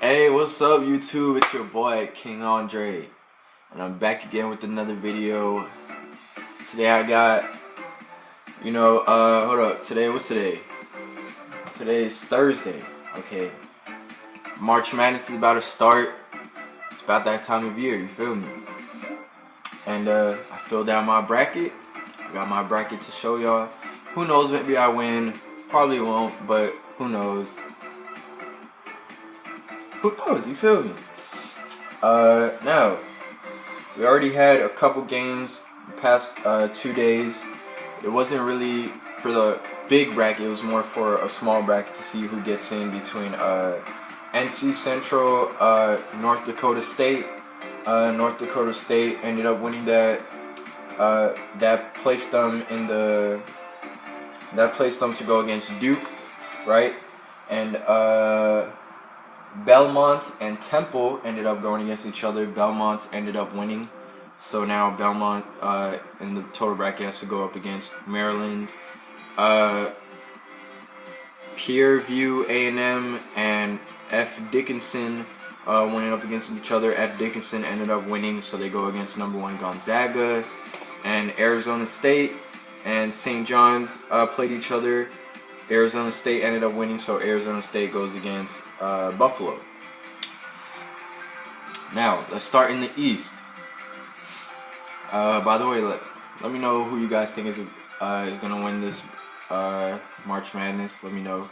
Hey, what's up YouTube? It's your boy King Andre, and I'm back again with another video. Today I got, hold up. What's today? Today is Thursday. Okay, March Madness is about to start. It's about that time of year. You feel me? And I filled out my bracket. I got my bracket to show y'all. Who knows? Maybe I win. Probably won't, but who knows? Who knows? You feel me? Now, we already had a couple games the past 2 days. It wasn't really for the big bracket. It was more for a small bracket to see who gets in between NC Central, North Dakota State. North Dakota State ended up winning that. That placed them to go against Duke, right? And Belmont and Temple ended up going against each other. Belmont ended up winning. So now Belmont in the total bracket has to go up against Maryland. Pierview A&M and F. Dickinson went up against each other. F. Dickinson ended up winning, so they go against #1 Gonzaga. And Arizona State and St. John's played each other. Arizona State ended up winning, so Arizona State goes against Buffalo. Now, let's start in the East. By the way, let me know who you guys think is gonna win this March Madness. Let me know.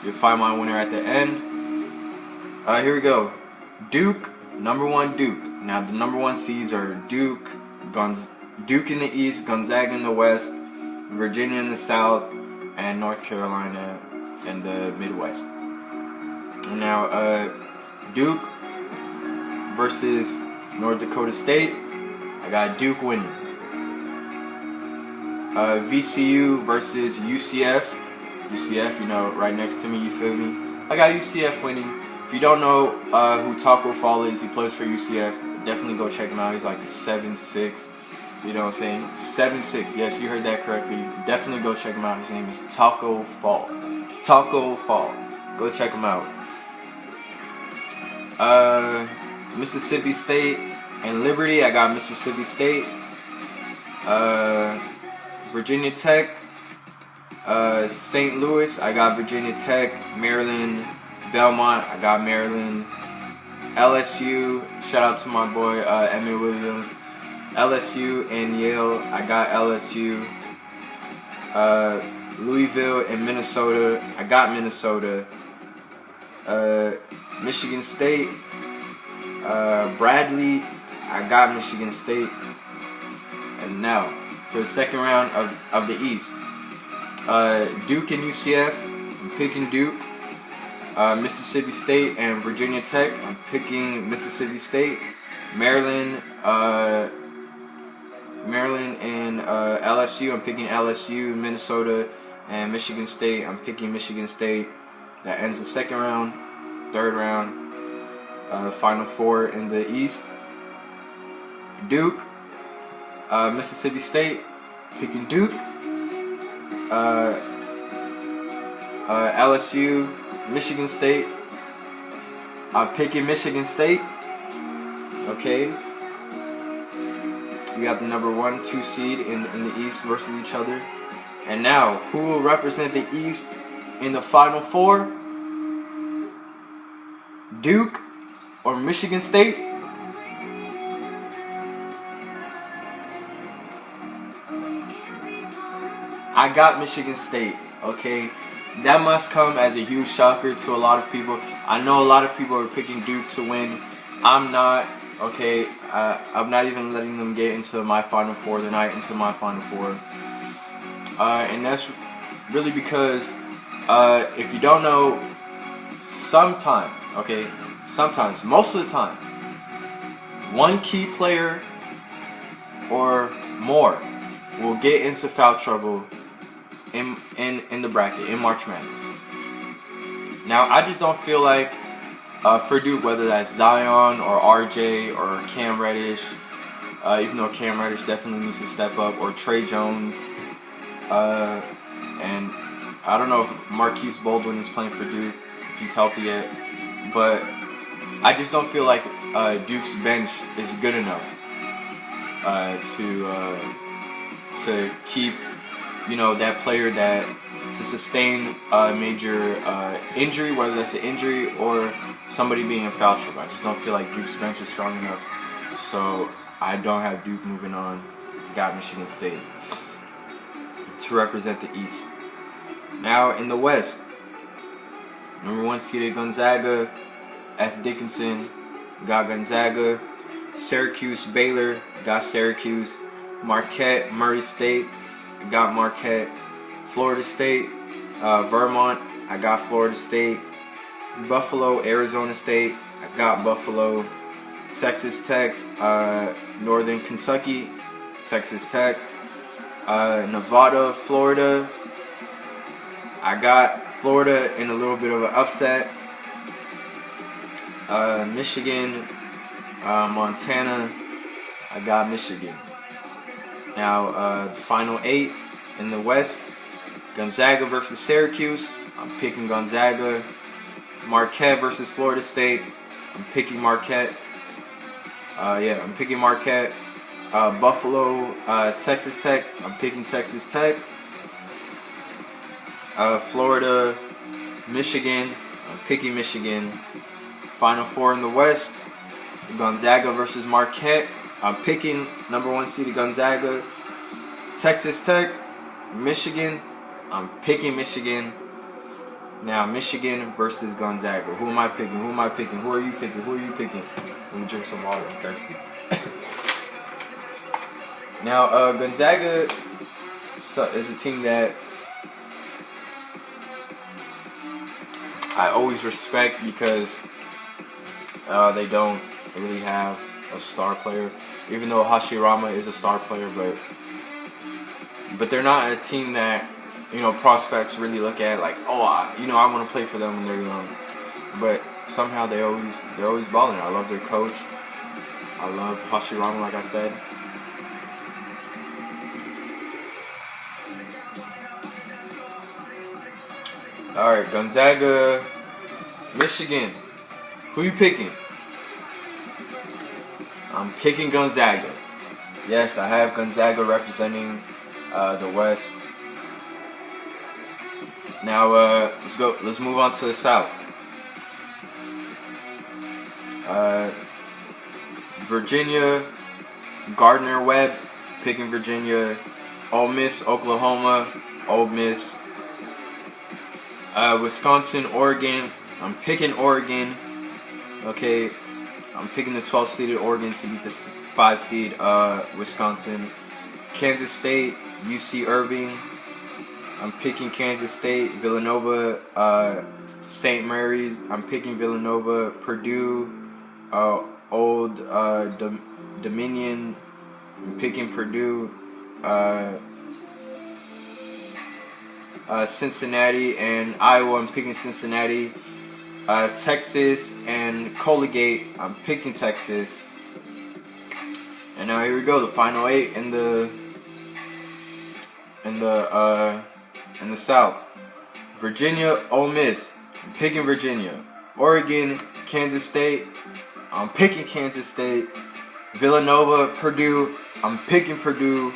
You'll find my winner at the end. Here we go. Duke, #1 Duke. Now the #1 seeds are Duke in the East, Gonzaga in the West, Virginia in the South, and North Carolina in the Midwest. Now, Duke versus North Dakota State. I got Duke winning. VCU versus UCF. UCF, right next to me, you feel me? I got UCF winning. If you don't know who Taco Fall is, he plays for UCF. Definitely go check him out. He's like 7'6". You know what I'm saying? 7'6". Yes, you heard that correctly. Definitely go check him out. His name is Taco Fall. Taco Fall. Go check him out. Mississippi State and Liberty. I got Mississippi State. Virginia Tech. St. Louis. I got Virginia Tech. Maryland. Belmont. I got Maryland. LSU. Shout out to my boy Emmett Williams. LSU and Yale, I got LSU. Louisville and Minnesota, I got Minnesota. Michigan State, Bradley, I got Michigan State. And now, for the second round of the East, Duke and UCF, I'm picking Duke. Mississippi State and Virginia Tech, I'm picking Mississippi State. Maryland and LSU, I'm picking LSU. Minnesota and Michigan State, I'm picking Michigan State. That ends the second round. Third round, Final Four in the East. Duke, Mississippi State, picking Duke. LSU, Michigan State, I'm picking Michigan State. Okay. We got the #1, 2 seed in the East versus each other. And now, who will represent the East in the Final Four? Duke or Michigan State? I got Michigan State, okay? That must come as a huge shocker to a lot of people. I know a lot of people are picking Duke to win. I'm not. Okay, I'm not even letting them get into my Final Four. They're not into my Final Four. And that's really because, if you don't know, sometimes, most of the time, one key player or more will get into foul trouble in the bracket, in March Madness. Now, I just don't feel like, for Duke, whether that's Zion or RJ or Cam Reddish, even though Cam Reddish definitely needs to step up, or Trey Jones, and I don't know if Marquise Baldwin is playing for Duke. If he's healthy yet. But I just don't feel like Duke's bench is good enough to keep, you know, that player to sustain a major injury, whether that's an injury or somebody being in foul trouble. I just don't feel like Duke's bench is strong enough. So I don't have Duke moving on. Got Michigan State to represent the East. Now in the West, number 1 seeded Gonzaga, F. Dickinson, got Gonzaga. Syracuse, Baylor, got Syracuse. Marquette, Murray State, got Marquette. Florida State, Vermont, I got Florida State. Buffalo, Arizona State, I got Buffalo. Texas Tech, Northern Kentucky, Texas Tech. Nevada, Florida, I got Florida in a little bit of an upset. Michigan, Montana, I got Michigan. Now, the final 8 in the West, Gonzaga versus Syracuse, I'm picking Gonzaga. Marquette versus Florida State, I'm picking Marquette. I'm picking Marquette. Buffalo, Texas Tech, I'm picking Texas Tech. Florida, Michigan, I'm picking Michigan. Final 4 in the West, Gonzaga versus Marquette, I'm picking number 1 seeded Gonzaga. Texas Tech, Michigan, I'm picking Michigan. Now Michigan versus Gonzaga. Who am I picking? Who am I picking? Who are you picking? Who are you picking? Let me drink some water. I'm thirsty. Now Gonzaga is a team that I always respect because they don't really have a star player. Even though Hashirama is a star player, but they're not a team that, you know, prospects really look at like, oh, I want to play for them when they're young. But somehow they're always balling. I love their coach. I love Hashirama, like I said. All right, Gonzaga, Michigan. Who you picking? I'm picking Gonzaga. Yes, I have Gonzaga representing the West. Now let's go. Let's move on to the South. Virginia, Gardner-Webb, picking Virginia. Ole Miss, Oklahoma, Ole Miss. Wisconsin, Oregon. I'm picking Oregon. Okay, I'm picking the 12th seeded Oregon to beat the 5 seed Wisconsin. Kansas State, UC Irving. I'm picking Kansas State. Villanova, St. Mary's. I'm picking Villanova. Purdue, Old Dominion. I'm picking Purdue. Cincinnati and Iowa. I'm picking Cincinnati. Texas and Colgate. I'm picking Texas. And now here we go. The final 8 in the South. Virginia, Ole Miss. I'm picking Virginia. Oregon, Kansas State. I'm picking Kansas State. Villanova, Purdue. I'm picking Purdue.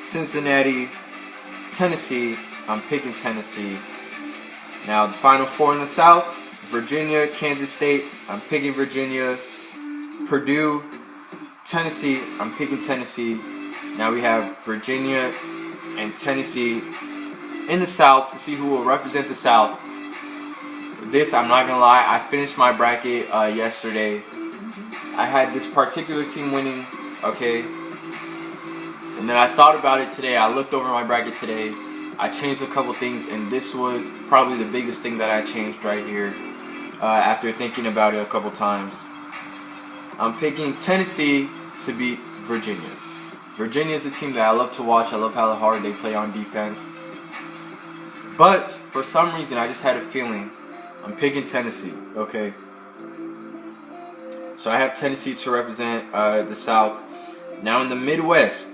Cincinnati, Tennessee. I'm picking Tennessee. Now the final 4 in the South. Virginia, Kansas State. I'm picking Virginia. Purdue, Tennessee. I'm picking Tennessee. Now we have Virginia and Tennessee in the South to see who will represent the South. This, I'm not gonna lie, I finished my bracket yesterday. I had this particular team winning, okay, and then I thought about it today. I looked over my bracket today. I changed a couple things, and this was probably the biggest thing that I changed right here after thinking about it a couple times. I'm picking Tennessee to beat Virginia. Virginia is a team that I love to watch. I love how hard they play on defense. But for some reason, I just had a feeling. I'm picking Tennessee, okay? So I have Tennessee to represent the South. Now in the Midwest,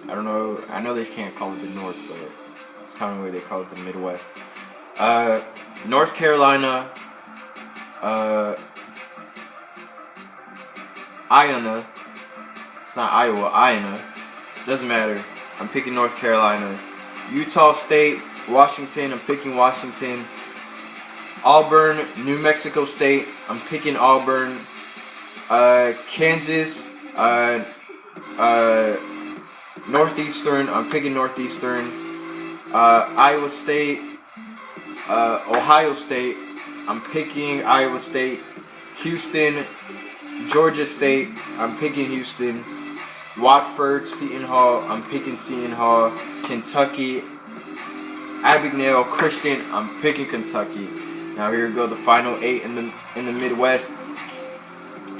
I don't know. I know they can't call it the North, but it's kind of the way they call it the Midwest. North Carolina, Iona. It's not Iowa, Iona. Doesn't matter. I'm picking North Carolina. Utah State, Washington. I'm picking Washington. Auburn, New Mexico State. I'm picking Auburn. Kansas, Northeastern. I'm picking Northeastern. Iowa State, Ohio State. I'm picking Iowa State. Houston, Georgia State. I'm picking Houston. Watford, Seton Hall. I'm picking Seton Hall. Kentucky, Abagnale Christian. I'm picking Kentucky. Now here we go. The final 8 in the Midwest.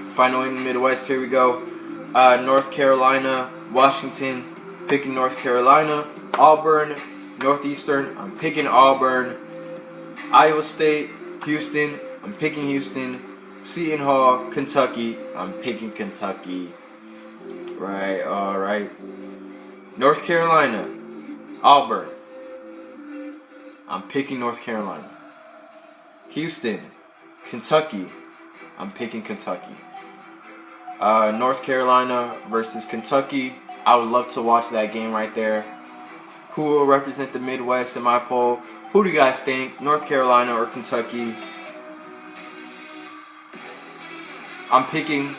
Final 8 in the Midwest. Here we go. North Carolina, Washington. Picking North Carolina. Auburn, Northeastern. I'm picking Auburn. Iowa State, Houston. I'm picking Houston. Seton Hall, Kentucky. I'm picking Kentucky. Right, alright. North Carolina, Auburn. I'm picking North Carolina. Houston, Kentucky. I'm picking Kentucky. North Carolina versus Kentucky. I would love to watch that game right there. Who will represent the Midwest in my poll? Who do you guys think? North Carolina or Kentucky? I'm picking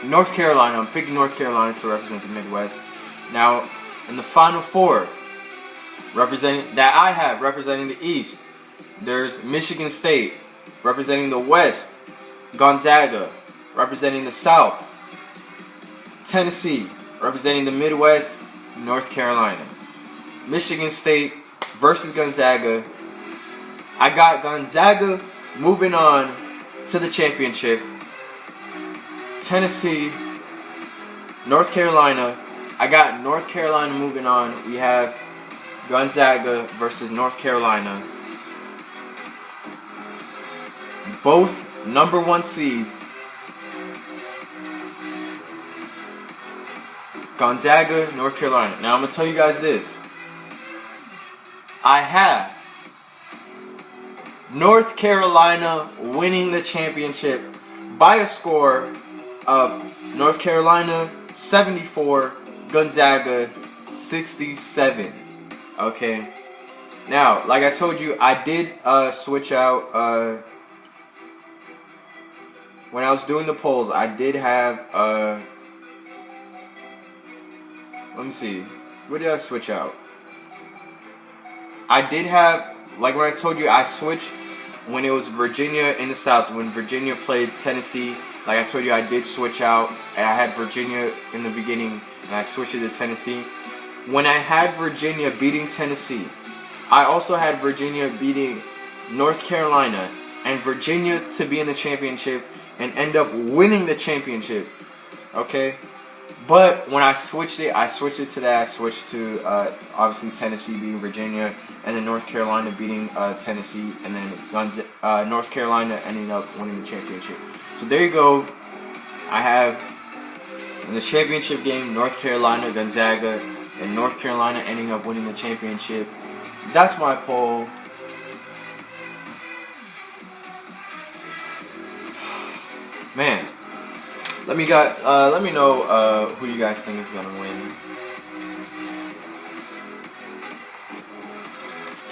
North Carolina. I'm picking North Carolina to represent the Midwest. Now, in the final 4, representing the East, there's Michigan State. Representing the West, Gonzaga. Representing the South, Tennessee. Representing the Midwest, North Carolina. Michigan State versus Gonzaga. I got Gonzaga moving on to the championship. Tennessee, North Carolina. I got North Carolina moving on. We have Gonzaga versus North Carolina. Both number 1 seeds. Gonzaga, North Carolina. Now I'm going to tell you guys this. I have North Carolina winning the championship by a score of North Carolina 74, Gonzaga 67. Okay. Now, like I told you, I did switch out when I was doing the polls. I did have let me see. What did I switch out? I did have, like what I told you, I switched when it was Virginia in the South. When Virginia played Tennessee, like I told you, I did switch out. And I had Virginia in the beginning, and I switched it to Tennessee. When I had Virginia beating Tennessee, I also had Virginia beating North Carolina and Virginia to be in the championship and end up winning the championship. Okay? But when I switched it to that. I switched to obviously Tennessee beating Virginia, and then North Carolina beating Tennessee, and then North Carolina ending up winning the championship. So there you go. I have in the championship game North Carolina, Gonzaga, and North Carolina ending up winning the championship. That's my poll. Man. Let me know who you guys think is gonna win.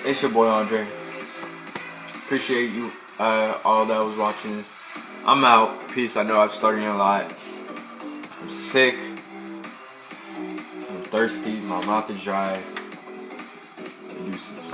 It's your boy Andre. Appreciate you all that was watching this. I'm out. Peace. I know I'm starting a lot. I'm sick. I'm thirsty. My mouth is dry. Deuces.